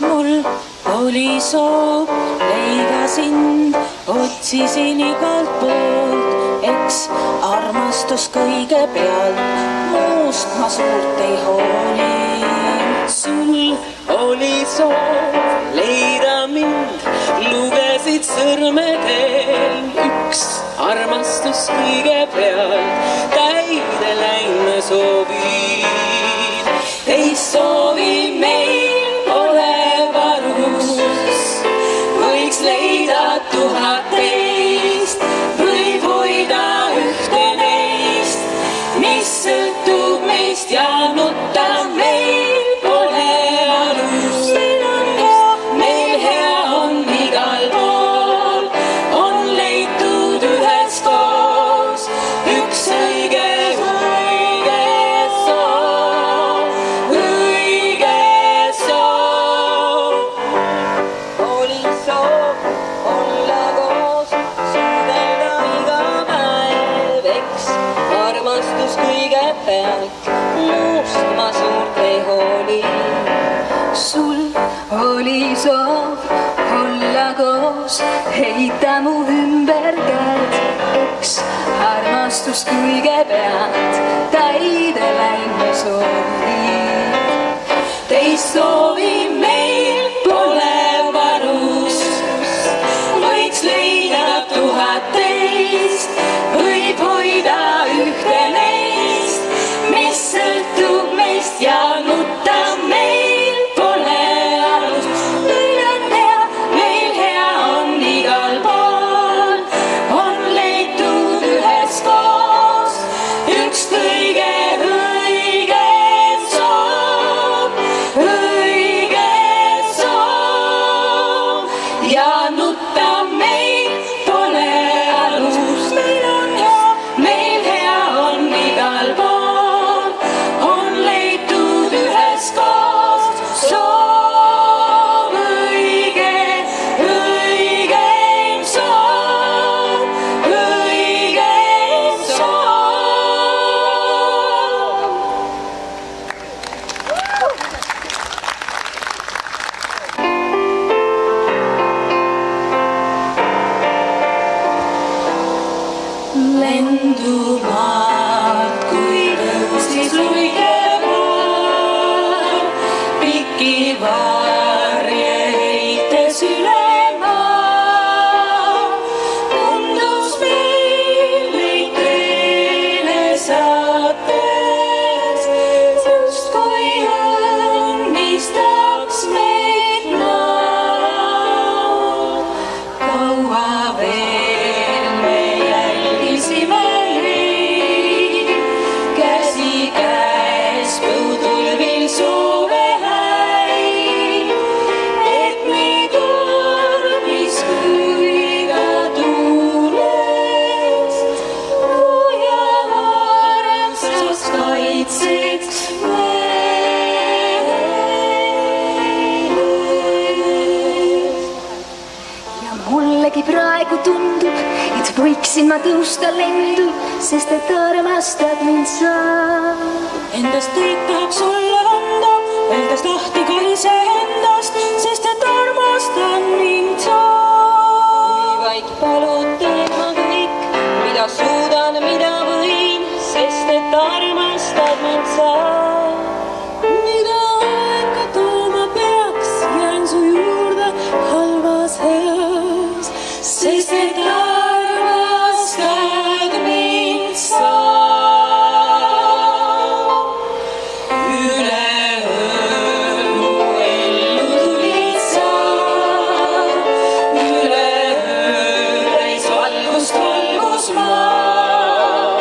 Mul oli soov leida sind, otsisin igalt poolt, eks armastus kõigepealt, muust ma suurt ei hooli. Sul oli soov leida mind, lugesid sõrmedel, üks armastus kõigepealt, täide läinud soovid. Teist soovi meil pole varus, võiks leida 1000 teist, võib hoida ühte neist, mis sõltub meist ja nutta meil pole alus. Meil hea on igal pool, on leitud üheskoos üks õige soov, õige soov. Oli soov olla koos, suudelda iga päev, eks armastus kõigepealt, muust ma suurt ei hooli. Sul oli soov olla koos, heita mu ümber käed, eks armastus kõigepealt, täide läinud soovid. Teist soovi meil pole varus, võiks leida 1000 teist, võib hoida ühte neist, mis sõltub meist ja nutta meil pole alus. Meil hea on igal pool, on leitud üheskoos üks kõige õige soov, õige soov ja nutta meil pole alus. Meil hea on igal pool, on leitud üheskoos soov, õigeim soov, õigeim soov. Lendumaad, kui tõusis luige maa, pikki varje heites üle maa, tundus meil neid teele saates, justkui õnnistaks meid näo. Kaua veel me jälgisime neid, käsikäes põudulvil soove häid, et meid vormis kõiga tuulest, ja armsas kaitseks meelest. Ja mullegi praegu tundub, et võiksin ma tõusta lendu, sest et armastad mind sa. Endast kõik tahaks olla anda, öeldes lahti ka iseendast, sest et armastan mind sa. Vaid palun teen ma kõik, mida suudan, mida võin, sest et armastad mind sa. Mida aega tooma peaks, jään su juurde halvas heas, sest et armastad mind sa. Üleöö mu ellu tulid sa, üleöö täis valgust valgus maa,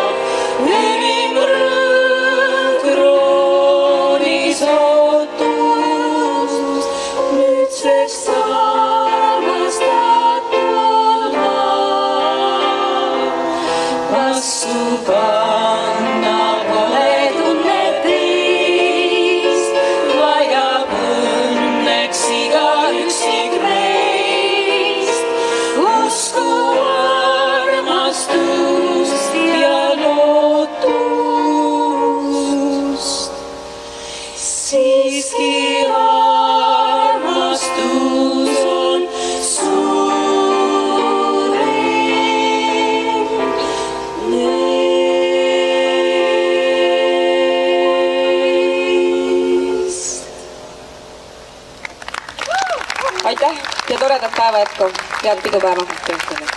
ülim rõõm päeva jätku, head pidupäeva!